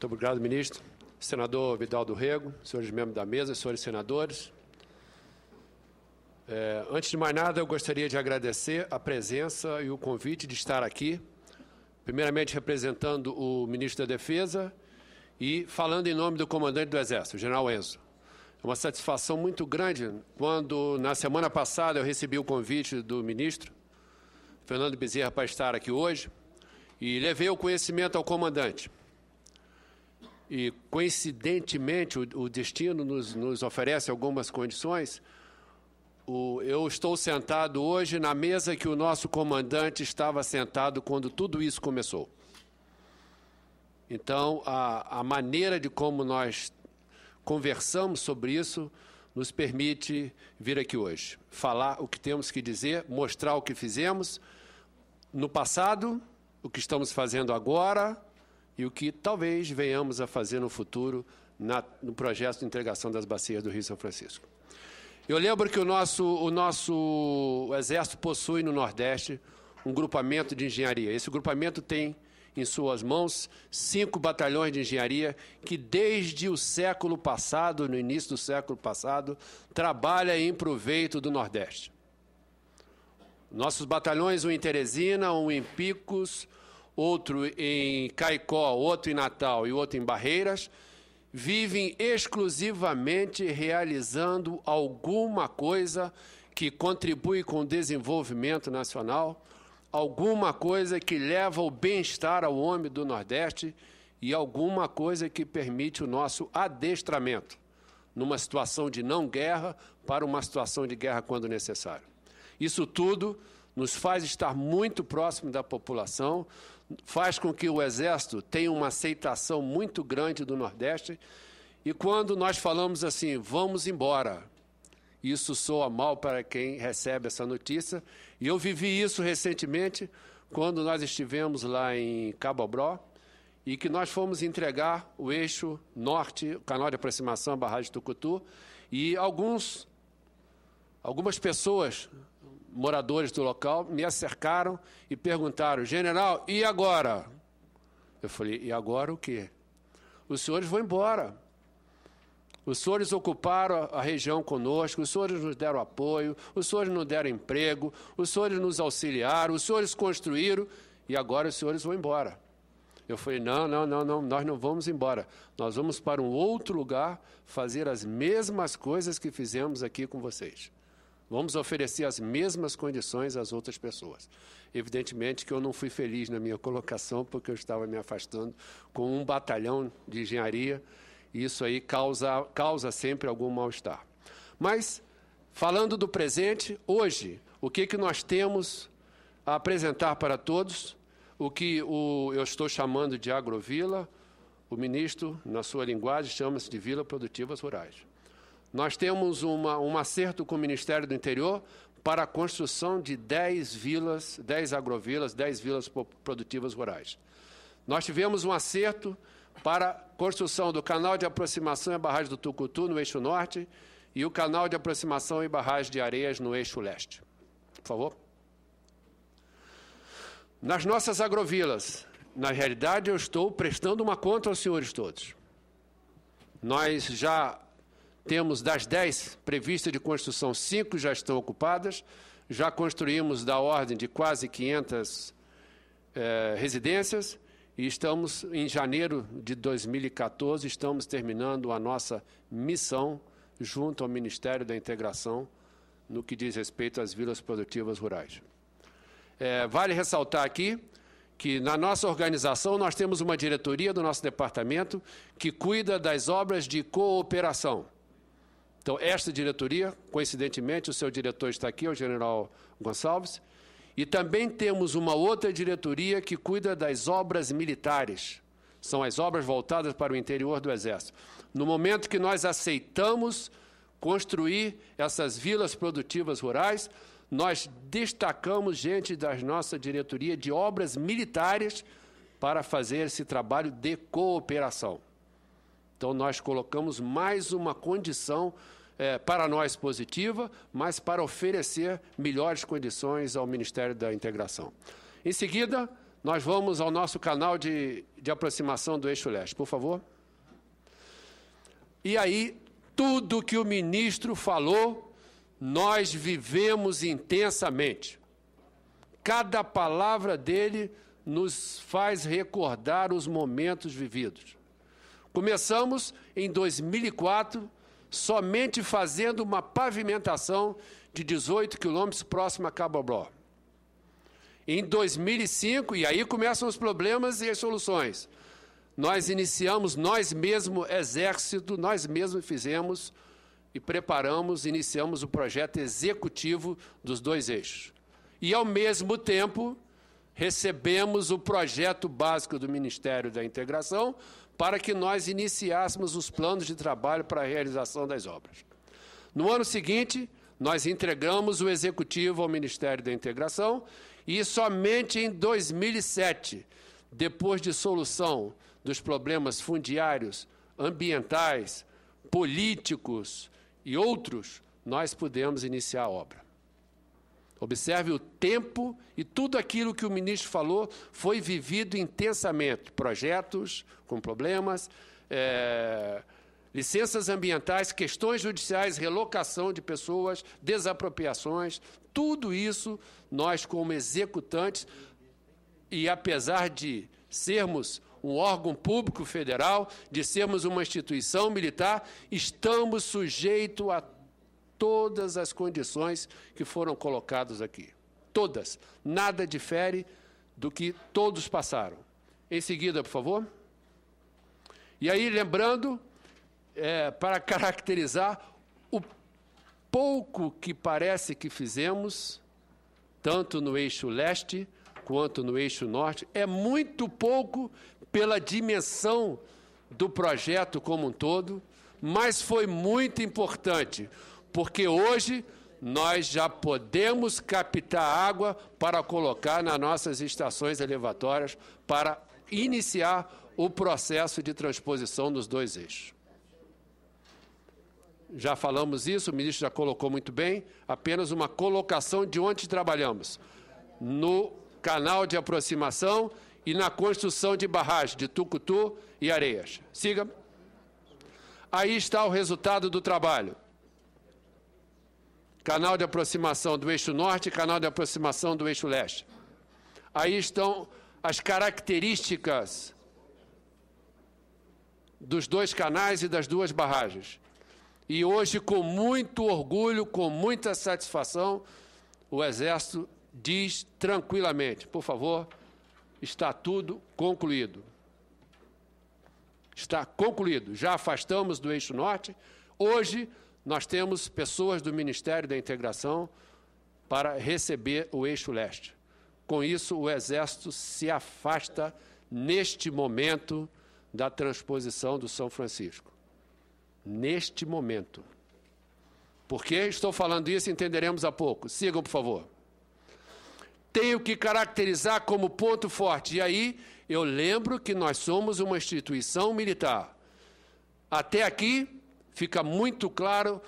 Muito obrigado, ministro. Senador Vidal do Rego, senhores membros da mesa, senhores senadores. Antes de mais nada, eu gostaria de agradecer a presença e o convite de estar aqui, primeiramente representando o ministro da Defesa e falando em nome do comandante do Exército, o general Enzo. É uma satisfação muito grande quando, na semana passada, eu recebi o convite do ministro Fernando Bezerra para estar aqui hoje e levei o conhecimento ao comandante. E, coincidentemente, o destino nos oferece algumas condições. Eu estou sentado hoje na mesa que o nosso comandante estava sentado quando tudo isso começou. Então, a maneira de como nós conversamos sobre isso nos permite vir aqui hoje, falar o que temos que dizer, mostrar o que fizemos no passado, o que estamos fazendo agora e o que talvez venhamos a fazer no futuro no projeto de integração das bacias do Rio São Francisco. Eu lembro que o nosso Exército possui no Nordeste um grupamento de engenharia. Esse grupamento tem em suas mãos 5 batalhões de engenharia que, desde o século passado, no início do século passado, trabalha em proveito do Nordeste. Nossos batalhões, um em Teresina, um em Picos, outro em Caicó, outro em Natal e outro em Barreiras, vivem exclusivamente realizando alguma coisa que contribui com o desenvolvimento nacional, alguma coisa que leva o bem-estar ao homem do Nordeste e alguma coisa que permite o nosso adestramento numa situação de não guerra para uma situação de guerra quando necessário. Isso tudo nos faz estar muito próximo da população, faz com que o Exército tenha uma aceitação muito grande do Nordeste, e quando nós falamos assim, vamos embora, isso soa mal para quem recebe essa notícia, e eu vivi isso recentemente, quando nós estivemos lá em Cabo Bró, e que nós fomos entregar o eixo norte, o canal de aproximação, a barragem de Tucutu, e algumas pessoas, moradores do local, me acercaram e perguntaram, general, e agora? Eu falei, e agora o quê? Os senhores vão embora. Os senhores ocuparam a região conosco, os senhores nos deram apoio, os senhores nos deram emprego, os senhores nos auxiliaram, os senhores construíram, e agora os senhores vão embora. Eu falei, não, nós não vamos embora. Nós vamos para um outro lugar fazer as mesmas coisas que fizemos aqui com vocês. Vamos oferecer as mesmas condições às outras pessoas. Evidentemente que eu não fui feliz na minha colocação, porque eu estava me afastando com um batalhão de engenharia, e isso aí causa sempre algum mal-estar. Mas, falando do presente, hoje, o que nós temos a apresentar para todos, o que eu estou chamando de agrovila, o ministro, na sua linguagem, chama-se de Vila Produtivas Rurais. Nós temos um acerto com o Ministério do Interior para a construção de 10 vilas, 10 agrovilas, 10 vilas produtivas rurais. Nós tivemos um acerto para a construção do canal de aproximação e barragem do Tucutu, no eixo norte, e o canal de aproximação e barragem de Areias, no eixo leste. Por favor. Nas nossas agrovilas, na realidade, eu estou prestando uma conta aos senhores todos. Nós já temos das 10 previstas de construção, 5 já estão ocupadas, já construímos da ordem de quase 500 residências, e estamos, em janeiro de 2014, estamos terminando a nossa missão junto ao Ministério da Integração no que diz respeito às vilas produtivas rurais. Vale ressaltar aqui que na nossa organização nós temos uma diretoria do nosso departamento que cuida das obras de cooperação. Então, esta diretoria, coincidentemente, o seu diretor está aqui, o general Gonçalves, e também temos uma outra diretoria que cuida das obras militares. São as obras voltadas para o interior do Exército. No momento que nós aceitamos construir essas vilas produtivas rurais, nós destacamos gente da nossa diretoria de obras militares para fazer esse trabalho de cooperação. Então, nós colocamos mais uma condição para nós positiva, mas para oferecer melhores condições ao Ministério da Integração. Em seguida, Nós vamos ao nosso canal de aproximação do Eixo Leste, por favor. E aí, tudo que o ministro falou, nós vivemos intensamente. Cada palavra dele nos faz recordar os momentos vividos. Começamos em 2004, somente fazendo uma pavimentação de 18 quilômetros próximo a Cabo Bró. Em 2005, e aí começam os problemas e as soluções, nós iniciamos, nós mesmos, Exército, nós mesmos fizemos e preparamos, iniciamos o projeto executivo dos 2 eixos. E, ao mesmo tempo, recebemos o projeto básico do Ministério da Integração para que nós iniciássemos os planos de trabalho para a realização das obras. No ano seguinte, nós entregamos o executivo ao Ministério da Integração e somente em 2007, depois de solução dos problemas fundiários, ambientais, políticos e outros, nós pudemos iniciar a obra. Observe o tempo e tudo aquilo que o ministro falou foi vivido intensamente. Projetos com problemas, licenças ambientais, questões judiciais, relocação de pessoas, desapropriações, tudo isso nós como executantes, e apesar de sermos um órgão público federal, de sermos uma instituição militar, estamos sujeitos a todas as condições que foram colocadas aqui. Todas. Nada difere do que todos passaram. Em seguida, por favor. E aí, lembrando, para caracterizar o pouco que parece que fizemos, tanto no eixo leste quanto no eixo norte, é muito pouco pela dimensão do projeto como um todo, mas foi muito importante, porque hoje nós já podemos captar água para colocar nas nossas estações elevatórias para iniciar o processo de transposição dos 2 eixos. Já falamos isso, o ministro já colocou muito bem, apenas uma colocação de onde trabalhamos. No canal de aproximação e na construção de barragens de Tucutu e Areias. Siga. Aí está o resultado do trabalho. Canal de aproximação do eixo norte e canal de aproximação do eixo leste. Aí estão as características dos 2 canais e das 2 barragens. E hoje, com muito orgulho, com muita satisfação, o Exército diz tranquilamente, por favor, está tudo concluído. Está concluído. Já afastamos do eixo norte. Hoje, nós temos pessoas do Ministério da Integração para receber o eixo leste. Com isso, o Exército se afasta, neste momento, da transposição do São Francisco. Neste momento. Por que estou falando isso? Entenderemos há pouco. Sigam, por favor. Tenho que caracterizar como ponto forte. E aí, eu lembro que nós somos uma instituição militar. Até aqui, fica muito claro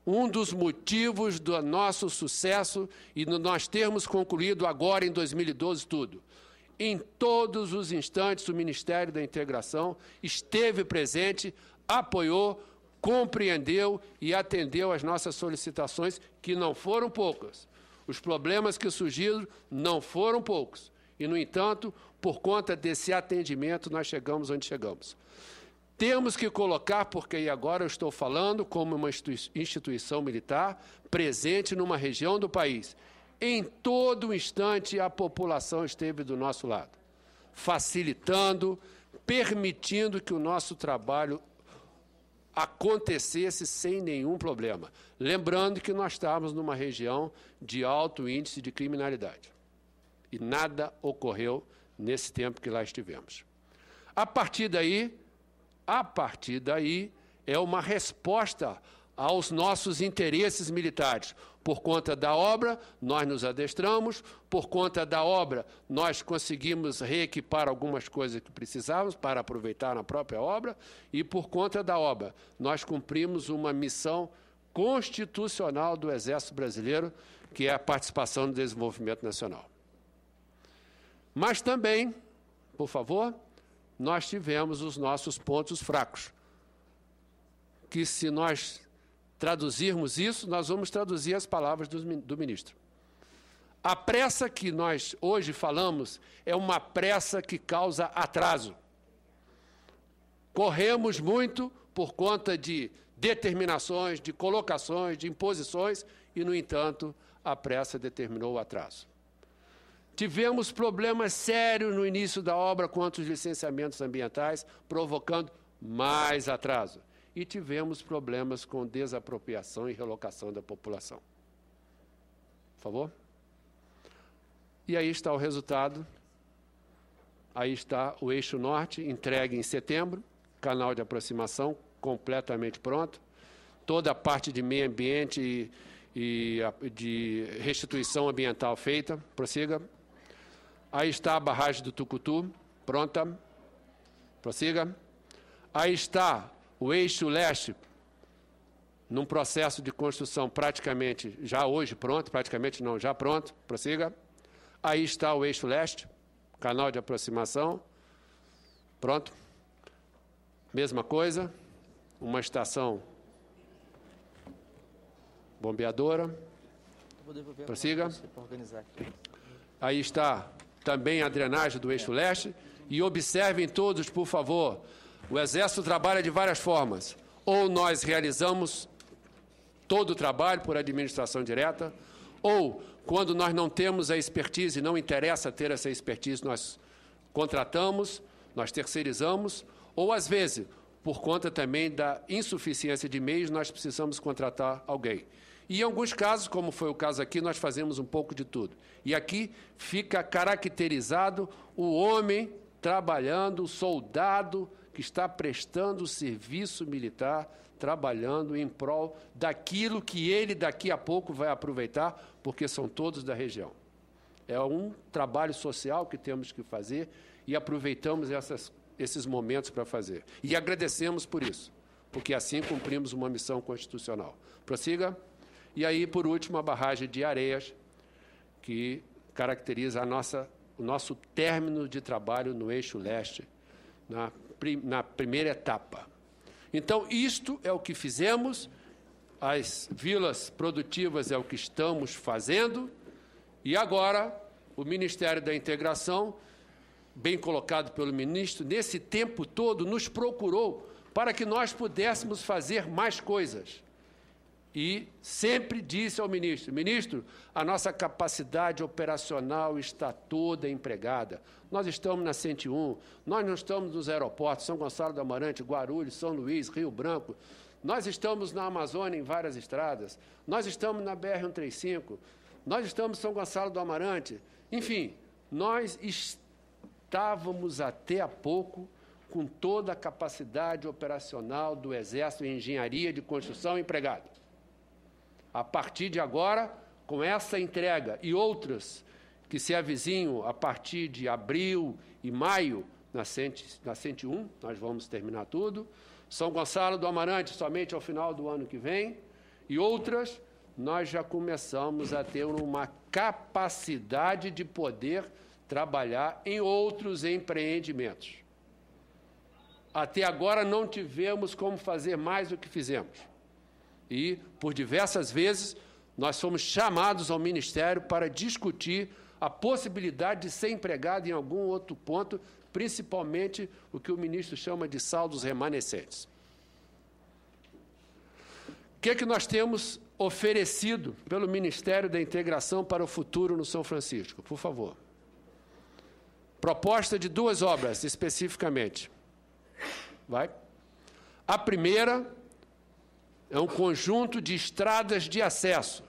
um dos motivos do nosso sucesso e de nós termos concluído agora, em 2012, tudo. Em todos os instantes, o Ministério da Integração esteve presente, apoiou, compreendeu e atendeu às nossas solicitações, que não foram poucas. Os problemas que surgiram não foram poucos. E, no entanto, por conta desse atendimento, nós chegamos onde chegamos. Temos que colocar, porque agora eu estou falando como uma instituição militar presente numa região do país. Em todo instante, a população esteve do nosso lado, facilitando, permitindo que o nosso trabalho acontecesse sem nenhum problema. Lembrando que nós estávamos numa região de alto índice de criminalidade. E nada ocorreu nesse tempo que lá estivemos. A partir daí, é uma resposta aos nossos interesses militares. Por conta da obra, nós nos adestramos, por conta da obra, nós conseguimos reequipar algumas coisas que precisávamos para aproveitar na própria obra, e por conta da obra, nós cumprimos uma missão constitucional do Exército Brasileiro, que é a participação no desenvolvimento nacional. Mas também, por favor, nós tivemos os nossos pontos fracos, que se nós traduzirmos isso, nós vamos traduzir as palavras do ministro. A pressa que nós hoje falamos é uma pressa que causa atraso. Corremos muito por conta de determinações, de colocações, de imposições, e, no entanto, a pressa determinou o atraso. Tivemos problemas sérios no início da obra quanto aos licenciamentos ambientais, provocando mais atraso. E tivemos problemas com desapropriação e relocação da população. Por favor? E aí está o resultado. Aí está o eixo norte, entregue em setembro, canal de aproximação completamente pronto, toda a parte de meio ambiente e de restituição ambiental feita. Prossiga. Aí está a barragem do Tucutu, pronta. Prossiga. Aí está o eixo leste, num processo de construção praticamente já hoje pronto, praticamente não, já pronto. Prossiga. Aí está o eixo leste, canal de aproximação, pronto. Mesma coisa, uma estação bombeadora. Prossiga. Aí está também a drenagem do eixo leste. E observem todos, por favor, o Exército trabalha de várias formas. Ou nós realizamos todo o trabalho por administração direta, ou, quando nós não temos a expertise, não interessa ter essa expertise, nós contratamos, nós terceirizamos, ou, às vezes, por conta também da insuficiência de meios, nós precisamos contratar alguém. E, em alguns casos, como foi o caso aqui, nós fazemos um pouco de tudo. E aqui fica caracterizado o homem trabalhando, o soldado que está prestando serviço militar, trabalhando em prol daquilo que ele daqui a pouco vai aproveitar, porque são todos da região. É um trabalho social que temos que fazer e aproveitamos esses momentos para fazer. E agradecemos por isso, porque assim cumprimos uma missão constitucional. Prossiga. E aí, por último, a barragem de Areias, que caracteriza o nosso término de trabalho no eixo leste, na primeira etapa. Então, isto é o que fizemos, as vilas produtivas é o que estamos fazendo, e agora o Ministério da Integração, bem colocado pelo ministro, nesse tempo todo nos procurou para que nós pudéssemos fazer mais coisas. E sempre disse ao ministro: ministro, a nossa capacidade operacional está toda empregada. Nós estamos na 101, nós não estamos nos aeroportos, São Gonçalo do Amarante, Guarulhos, São Luís, Rio Branco. Nós estamos na Amazônia em várias estradas, nós estamos na BR-135, nós estamos em São Gonçalo do Amarante. Enfim, nós estávamos até há pouco com toda a capacidade operacional do Exército em engenharia de construção empregada. A partir de agora, com essa entrega e outras que se avizinham a partir de abril e maio, na 101, nós vamos terminar tudo. São Gonçalo do Amarante, somente ao final do ano que vem. E outras, nós já começamos a ter uma capacidade de poder trabalhar em outros empreendimentos. Até agora não tivemos como fazer mais do que fizemos. E, por diversas vezes, nós fomos chamados ao Ministério para discutir a possibilidade de ser empregado em algum outro ponto, principalmente o que o ministro chama de saldos remanescentes. O que é que nós temos oferecido pelo Ministério da Integração para o futuro no São Francisco? Por favor. Proposta de 2 obras, especificamente. Vai. A primeira é um conjunto de estradas de acesso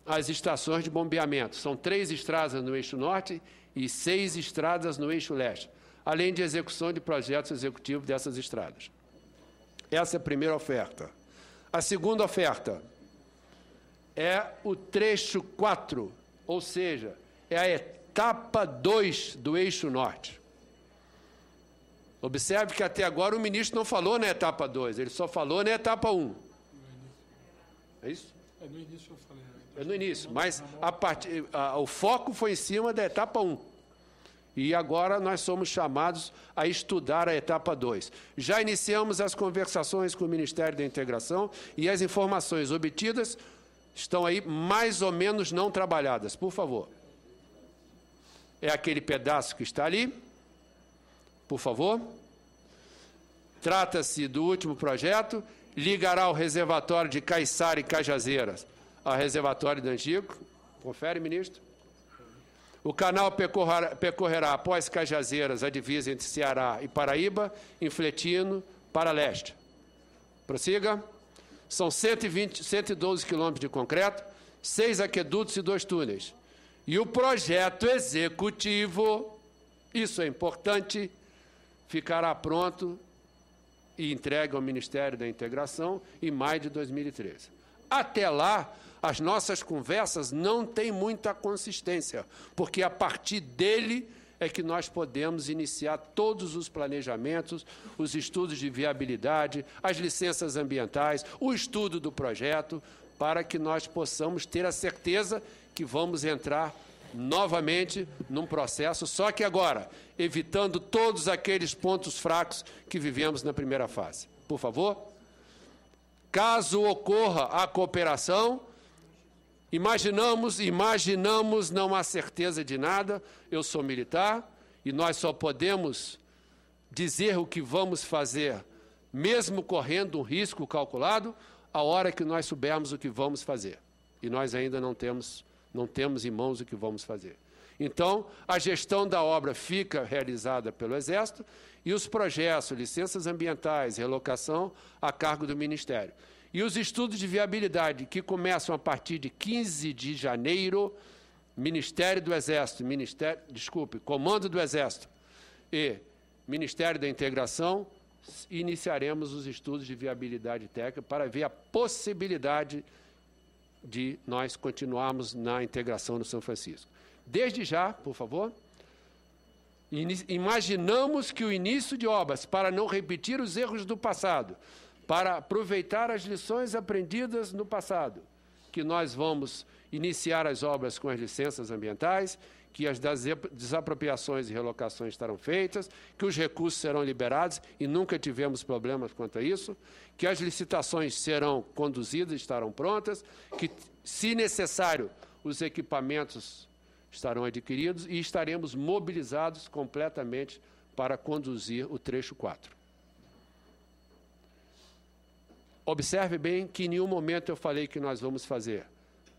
às estações de bombeamento. São 3 estradas no eixo norte e 6 estradas no eixo leste, além de execução de projetos executivos dessas estradas. Essa é a primeira oferta. A segunda oferta é o trecho 4, ou seja, é a etapa 2 do eixo norte. Observe que até agora o ministro não falou na etapa 2, ele só falou na etapa 1. É isso? No início eu falei. É no início, mas o foco foi em cima da etapa 1. E agora nós somos chamados a estudar a etapa 2. Já iniciamos as conversações com o Ministério da Integração e as informações obtidas estão aí mais ou menos não trabalhadas. Por favor. É aquele pedaço que está ali. Por favor. Trata-se do último projeto. Ligará o reservatório de Caiçara e Cajazeiras ao reservatório do Angico. Confere, ministro. O canal percorrerá após Cajazeiras a divisa entre Ceará e Paraíba, infletindo para leste. Prossiga. São 112 quilômetros de concreto, 6 aquedutos e 2 túneis. E o projeto executivo, isso é importante, ficará pronto e entregue ao Ministério da Integração em maio de 2013. Até lá, as nossas conversas não têm muita consistência, porque a partir dele é que nós podemos iniciar todos os planejamentos, os estudos de viabilidade, as licenças ambientais, o estudo do projeto, para que nós possamos ter a certeza que vamos entrar novamente num processo, só que agora, evitando todos aqueles pontos fracos que vivemos na primeira fase. Por favor. Caso ocorra a cooperação, imaginamos, não há certeza de nada, eu sou militar e nós só podemos dizer o que vamos fazer, mesmo correndo um risco calculado, a hora que nós soubermos o que vamos fazer. E nós ainda não temos em mãos o que vamos fazer. Então, a gestão da obra fica realizada pelo Exército e os projetos, licenças ambientais, relocação, a cargo do Ministério. E os estudos de viabilidade, que começam a partir de 15 de janeiro, Ministério do Exército, Comando do Exército e Ministério da Integração, iniciaremos os estudos de viabilidade técnica para ver a possibilidade de nós continuarmos na integração no São Francisco. Desde já, por favor, imaginamos que o início de obras, para não repetir os erros do passado, para aproveitar as lições aprendidas no passado, que nós vamos iniciar as obras com as licenças ambientais, que as desapropriações e relocações estarão feitas, que os recursos serão liberados, e nunca tivemos problemas quanto a isso, que as licitações serão conduzidas, estarão prontas, que, se necessário, os equipamentos estarão adquiridos e estaremos mobilizados completamente para conduzir o trecho 4. Observe bem que em nenhum momento eu falei que nós vamos fazer,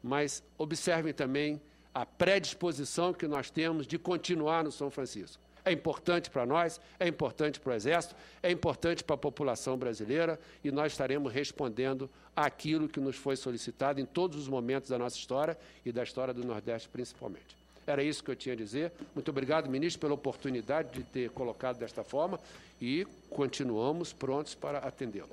mas observem também a predisposição que nós temos de continuar no São Francisco. É importante para nós, é importante para o Exército, é importante para a população brasileira e nós estaremos respondendo àquilo que nos foi solicitado em todos os momentos da nossa história e da história do Nordeste principalmente. Era isso que eu tinha a dizer. Muito obrigado, ministro, pela oportunidade de ter colocado desta forma e continuamos prontos para atendê-lo.